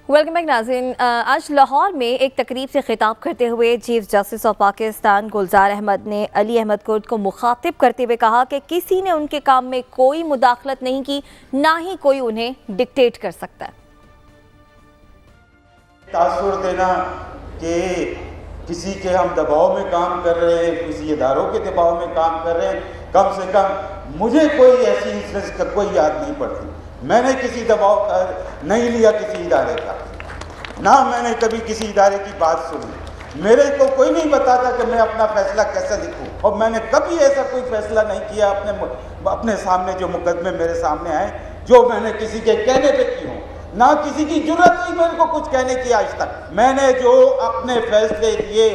Welcome back नाज़रीन। आज लाहौर में एक तकरीब से खिताब करते हुए चीफ जस्टिस ऑफ पाकिस्तान गुलजार अहमद ने अली अहमद कुर्द को मुखातिब करते हुए कहा कि किसी ने उनके काम में कोई मुदाखलत नहीं की, ना ही कोई उन्हें डिक्टेट कर सकता है। तासुर देना कि किसी के हम दबाव में काम कर रहे हैं, किसी इदारों के दबाव में काम कर रहे हैं, कम से कम मुझे कोई ऐसी इंसिडेंस का कोई याद नहीं पड़ती। मैंने किसी दबाव का नहीं लिया किसी इदारे का, ना मैंने कभी किसी इदारे की बात सुनी। मेरे को कोई नहीं बताता कि मैं अपना फैसला कैसे लिखूं, और मैंने कभी ऐसा कोई फैसला नहीं किया अपने सामने जो मुकदमे मेरे सामने आए जो मैंने किसी के कहने पे की हूँ। ना किसी की जरूरत नहीं मेरे को कुछ कहने की आज तक। मैंने जो अपने फैसले लिए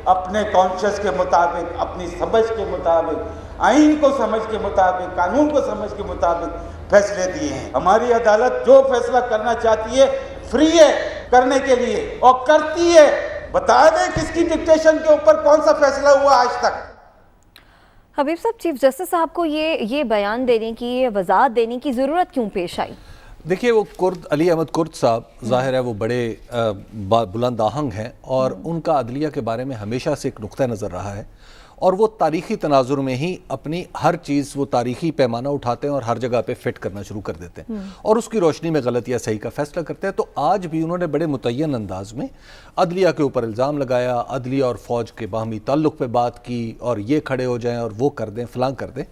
अपने कॉन्शियस के मुताबिक, अपनी समझ के मुताबिक, आइन को समझ के मुताबिक, कानून को समझ के मुताबिक फैसले दिए हैं। हमारी अदालत जो फैसला करना चाहती है फ्री है करने के लिए, और करती है। बता दें किसकी डिक्टेशन के ऊपर कौन सा फैसला हुआ आज तक। हबीब साहब, चीफ जस्टिस साहब को ये बयान देने की, ये वजाहत देने की ज़रूरत क्यों पेश आई? देखिए, वो अली अहमद कुर्द साहब ज़ाहिर है वो बड़े बुलंद आहंग हैं, और उनका अदलिया के बारे में हमेशा से एक नुक्ता नज़र रहा है, और वो तारीख़ी तनाजुर में ही अपनी हर चीज़ वो तारीख़ी पैमाना उठाते हैं और हर जगह पे फिट करना शुरू कर देते हैं, और उसकी रोशनी में गलत या सही का फैसला करते हैं। तो आज भी उन्होंने बड़े मुतय्यन अंदाज में अदलिया के ऊपर इल्ज़ाम लगाया, अदलिया और फ़ौज के बाहमी ताल्लुक़ पे बात की, और ये खड़े हो जाएं और वो कर दें, फलां कर दें,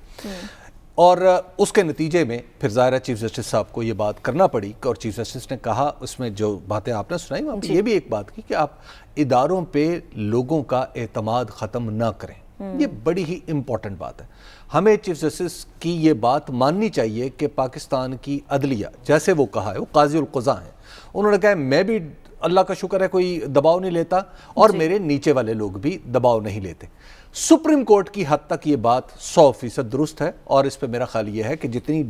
और उसके नतीजे में फिर ज़ाहिर चीफ जस्टिस साहब को ये बात करना पड़ी। और चीफ जस्टिस ने कहा, उसमें जो बातें आपने सुनाई वहाँ पर ये भी एक बात की कि आप इदारों पे लोगों का एतमाद ख़त्म ना करें। ये बड़ी ही इम्पॉर्टेंट बात है। हमें चीफ जस्टिस की ये बात माननी चाहिए कि पाकिस्तान की अदलिया, जैसे वो कहा है, वो काज़ी उल क़ज़ा हैं, उन्होंने कहा मैं भी अल्लाह का शुक्र है कोई दबाव नहीं लेता, और मेरे नीचे वाले लोग भी दबाव नहीं लेते। सुप्रीम कोर्ट की हद तक ये बात 100% दुरुस्त है, और इस पर मेरा ख्याल ये है कि जितनी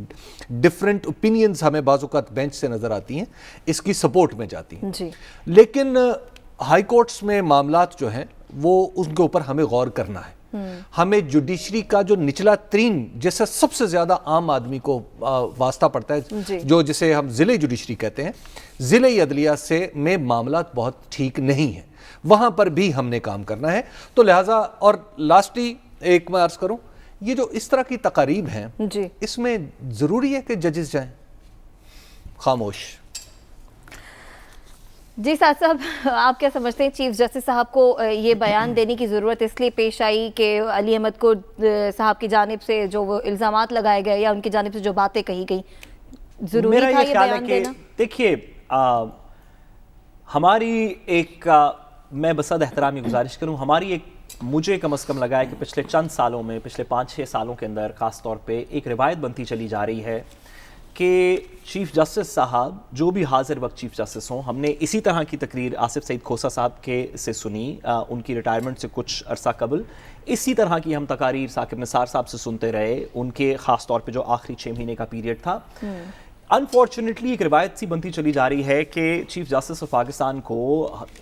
डिफरेंट ओपिनियंस हमें बाज़-औक़ात बेंच से नज़र आती हैं, इसकी सपोर्ट में जाती हैं जी। लेकिन हाई कोर्ट्स में मामलात जो हैं वो उनके ऊपर हमें गौर करना है। हमें जुडिशरी का जो निचला तरीन, जैसे सबसे ज़्यादा आम आदमी को वास्ता पड़ता है, जो जिसे हम ज़िले जुडिशरी कहते हैं, ज़िले अदलिया से में मामलात बहुत ठीक नहीं है, वहाँ पर भी हमने काम करना है। तो लिहाजा, और लास्टली एक मैं अर्ज़ करूँ, ये जो इस तरह की तकारीब हैं इसमें ज़रूरी है कि जजेस जाएं खामोश। जी साहब साहब, आप क्या समझते हैं, चीफ जस्टिस साहब को ये बयान देने की ज़रूरत इसलिए पेश आई कि अली अहमद कुर्द साहब की जानिब से जो वो इल्ज़ामात लगाए गए या उनकी जानिब से जो बातें कही गई, ज़रूरी था ये बयान देना? देखिए, हमारी एक मैं बसद एहतराम की गुजारिश करूँ, हमारी एक, मुझे कम अज़ कम लगा है कि पिछले चंद सालों में, पिछले 5-6 सालों के अंदर ख़ास तौर पे एक रिवायत बनती चली जा रही है कि चीफ जस्टिस साहब, जो भी हाजिर वक्त चीफ जस्टिस हों, हमने इसी तरह की तकरीर आसिफ सईद खोसा साहब के से सुनी, उनकी रिटायरमेंट से कुछ अरसा कबल। इसी तरह की हम तकारीर साकिब निसार साहब से सुनते रहे, उनके ख़ास तौर पे जो आखिरी 6 महीने का पीरियड था। अनफॉर्चुनेटली एक रिवायत सी बनती चली जा रही है कि चीफ जस्टिस ऑफ पाकिस्तान को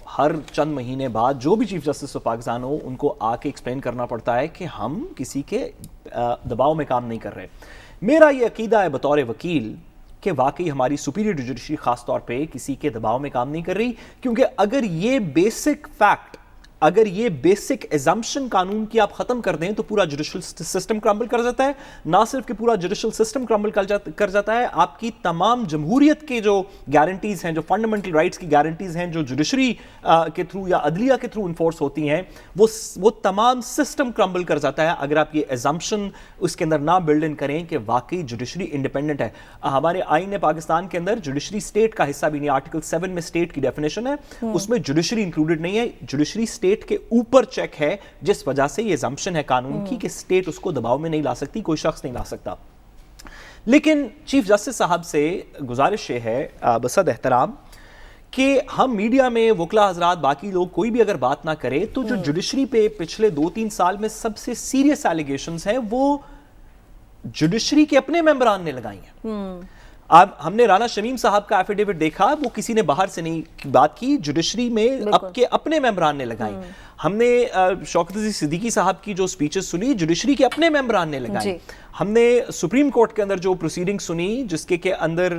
हर चंद महीने बाद जो भी चीफ जस्टिस ऑफ पाकिस्तान हो, उनको आके एक्सप्लेन करना पड़ता है कि हम किसी के दबाव में काम नहीं कर रहे। मेरा ये अकीदा है बतौर वकील कि वाकई हमारी सुपीरियर जुडिशरी खास तौर पे किसी के दबाव में काम नहीं कर रही, क्योंकि अगर ये बेसिक फैक्ट, अगर ये बेसिक एजम्पशन कानून की आप खत्म कर दें तो पूरा जुडिशल सिस्टम क्रम्बल कर जाता है। ना सिर्फ कि पूरा जुडिशल सिस्टम क्रम्बल कर जाता है, आपकी तमाम जमहूरियत के जो गारंटीज हैं, जो फंडामेंटल राइट्स की गारंटीज हैं, जो जुडिशरी के थ्रू या अदलिया के थ्रू इन्फोर्स होती हैं, वो तमाम सिस्टम क्रम्बल कर जाता है अगर आप ये एजम्पशन उसके अंदर ना बिल्ड इन करें कि वाकई जुडिशरी इंडिपेंडेंट है। हमारे आईन पाकिस्तान के अंदर जुडिशरी स्टेट का हिस्सा भी नहीं, आर्टिकल 7 में स्टेट की डेफिनेशन है, उसमें जुडिशरी इंक्लूडेड नहीं है। जुडिशरी स्टेट के ऊपर चेक है, जिस वजह से ये assumption है कानून की कि स्टेट उसको दबाव में नहीं ला सकती, कोई शख्स नहीं ला सकता। लेकिन चीफ जस्टिस साहब से गुजारिश ये है बसद एहतराम कि हम मीडिया में वकला हजरात, बाकी लोग, कोई भी अगर बात ना करे तो जो जुडिशरी पे पिछले 2-3 साल में सबसे सीरियस एलिगेशंस हैं वो जुडिशरी के अपने मेंबरान ने लगाई हैं। अब हमने राना शमीम साहब का एफिडेविट देखा, वो किसी ने बाहर से नहीं बात की, जुडिशरी में आपके अपने मेंबरान ने लगाई। ہم نے شوکت عزیز صدیقی صاحب کی جو سپیچز سنی جوڈیشری کے اپنے ممبران نے لگائی. ہم نے سپریم کورٹ کے اندر جو پروسیڈنگ سنی جس کے اندر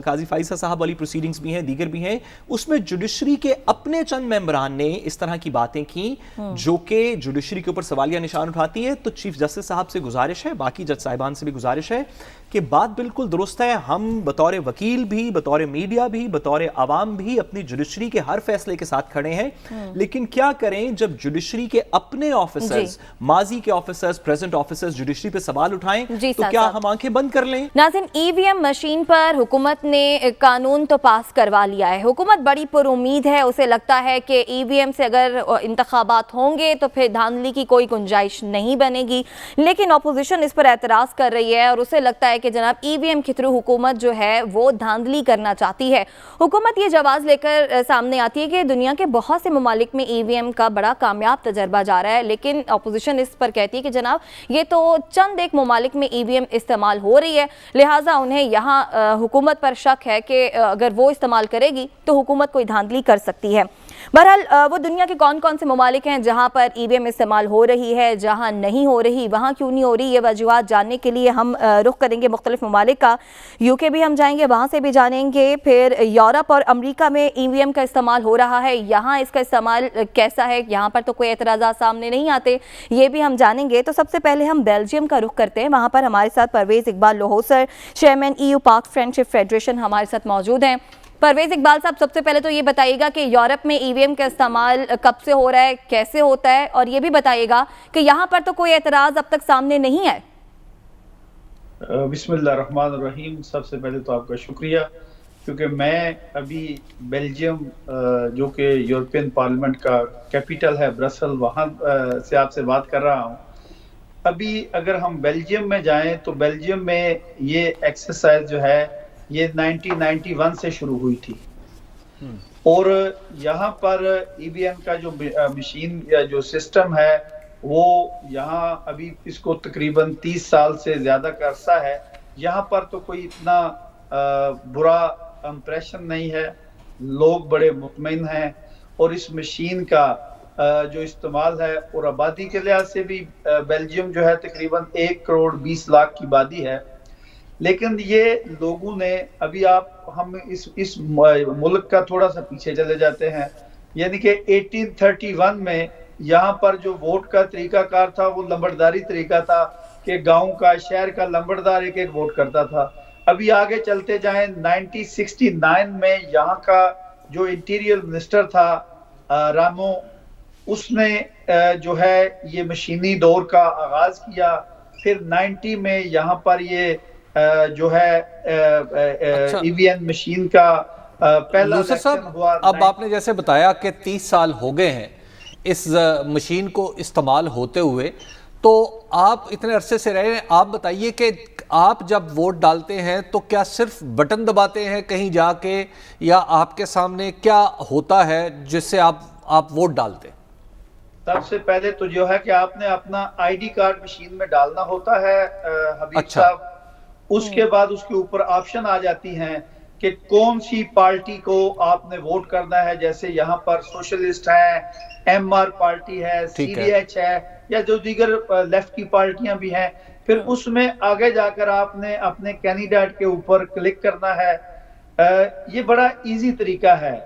قاضی فائزہ صاحب والی پروسیڈنگز بھی ہیں, دیگر بھی ہیں, اس میں جوڈیشری کے اپنے چند ممبران نے اس طرح کی باتیں کی جو کہ جوڈیشری کے اوپر سوالیہ نشان اٹھاتی ہے. تو چیف جسٹس صاحب سے گزارش ہے, باقی جج صاحبان سے بھی گزارش ہے کہ بات بالکل درست ہے. ہم بطور وکیل بھی, بطور میڈیا بھی, بطور عوام بھی اپنی جوڈیشری کے ہر فیصلے کے ساتھ کھڑے ہیں, لیکن کیا کریں جب جوڈیشری کے اپنے آفیسرز, ماضی کے آفیسرز, پریزنٹ آفیسرز جوڈیشری پہ سوال اٹھائیں تو کیا ہم آنکھیں بند کر لیں؟ ناظرین, ای وی ایم مشین پر حکومت نے قانون تو پاس کروا لیا ہے. حکومت بڑی پر امید ہے, اسے لگتا ہے کہ ای وی ایم سے اگر انتخابات ہوں گے تو پھر دھاندلی کی کوئی گنجائش نہیں بنے گی, لیکن اپوزیشن اس پر اعتراض کر رہی ہے اور اسے لگتا ہے کہ جناب ای وی ایم کے تھرو حکومت جو ہے وہ دھاندلی کرنا چاہتی ہے. حکومت یہ جواز لے کر سامنے آتی ہے کہ دنیا کے بہت سے ممالک میں ای وی ایم کا بڑا کامیاب تجربہ جا رہا ہے, لیکن اپوزیشن اس پر کہتی ہے کہ جناب یہ تو چند ایک ممالک میں ای وی ایم استعمال ہو رہی ہے, لہٰذا انہیں یہاں حکومت پر شک ہے کہ اگر وہ استعمال کرے گی تو حکومت کوئی دھاندلی کر سکتی ہے. بہرحال وہ دنیا کے کون کون سے ممالک ہیں جہاں پر ای وی ایم استعمال ہو رہی ہے, جہاں نہیں ہو رہی, وہاں کیوں نہیں ہو رہی, یہ وجوہات جاننے کے لیے ہم رخ کریں گے مختلف ممالک کا. یو کے بھی ہم جائیں گے, وہاں سے بھی جانیں گے. پھر یورپ اور امریکہ میں ای وی ایم کا استعمال ہو رہا ہے, یہاں اس کا استعمال کیسا ہے, یہاں پر تو کوئی اعتراضات سامنے نہیں آتے, یہ بھی ہم جانیں گے. تو سب سے پہلے ہم بیلجیم کا رخ کرتے ہیں, وہاں پر ہمارے ساتھ Pervaiz Iqbal Lohosar, chairman E U Pak friendship federation ہمارے ساتھ موجود ہیں. پرویز اقبال صاحب, سب سے پہلے تو یہ بتائیے گا کہ یورپ میں ای وی ایم کا استعمال کب سے ہو رہا ہے, کیسے ہوتا ہے, اور یہ بھی بتائیے گا کہ یہاں پر تو کوئی اعتراض اب تک سامنے نہیں ہے. بسم اللہ الرحمن الرحیم. سب سے پہلے تو آپ کا شکریہ, کیونکہ میں ابھی بیلجیم جو کہ یورپین پارلیمنٹ کا کیپٹل ہے برسل, وہاں سے آپ سے بات کر رہا ہوں. ابھی اگر ہم بیلجیم میں جائیں تو بیلجیم میں یہ ایکسرسائز جو ہے یہ 1991 سے شروع ہوئی تھی, اور یہاں پر ای وی ایم کا جو مشین یا جو سسٹم ہے وہ یہاں ابھی اس کو تقریباً 30 سال سے زیادہ کا عرصہ ہے. یہاں پر تو کوئی اتنا برا امپریشن نہیں ہے, لوگ بڑے مطمئن ہیں, اور اس مشین کا جو استعمال ہے, اور آبادی کے لحاظ سے بھی بیلجیم جو ہے تقریباً 1 کروڑ 20 لاکھ کی آبادی ہے. لیکن یہ لوگوں نے ابھی ہم اس ملک کا تھوڑا سا پیچھے چلے جاتے ہیں, یعنی کہ 1831 میں یہاں پر جو ووٹ کا طریقہ کار تھا وہ لمبرداری طریقہ تھا کہ گاؤں کا, شہر کا لمبردار ایک ایک ووٹ کرتا تھا. ابھی آگے چلتے جائیں 1969 میں یہاں کا جو انٹیریئر منسٹر تھا رامو, اس نے جو ہے یہ مشینی دور کا آغاز کیا. پھر 90 میں یہاں پر یہ جو ہے ای وی ایم مشین کا پہلا الیکشن ہوا. اب آپ نے جیسے بتایا کہ 30 سال ہو گئے ہیں اس مشین کو استعمال ہوتے ہوئے, تو آپ اتنے عرصے سے رہے ہیں, آپ بتائیے کہ آپ جب ووٹ ڈالتے ہیں تو کیا صرف بٹن دباتے ہیں کہیں جا کے, یا آپ کے سامنے کیا ہوتا ہے جس سے آپ ووٹ ڈالتے ہیں؟ سب سے پہلے تو جو ہے کہ آپ نے اپنا آئی ڈی کارڈ مشین میں ڈالنا ہوتا ہے حبیب صاحب. اس کے بعد اس کے اوپر آپشن آ جاتی ہیں کہ کون سی پارٹی کو آپ نے ووٹ کرنا ہے. جیسے یہاں پر سوشلسٹ ہیں, ایم آر پارٹی ہے, سی ڈی ایچ ہے, یا جو دیگر لیفٹ کی پارٹیاں بھی ہیں. پھر اس میں آگے جا کر آپ نے اپنے کینڈیڈیٹ کے اوپر کلک کرنا ہے. یہ بڑا ایزی طریقہ ہے.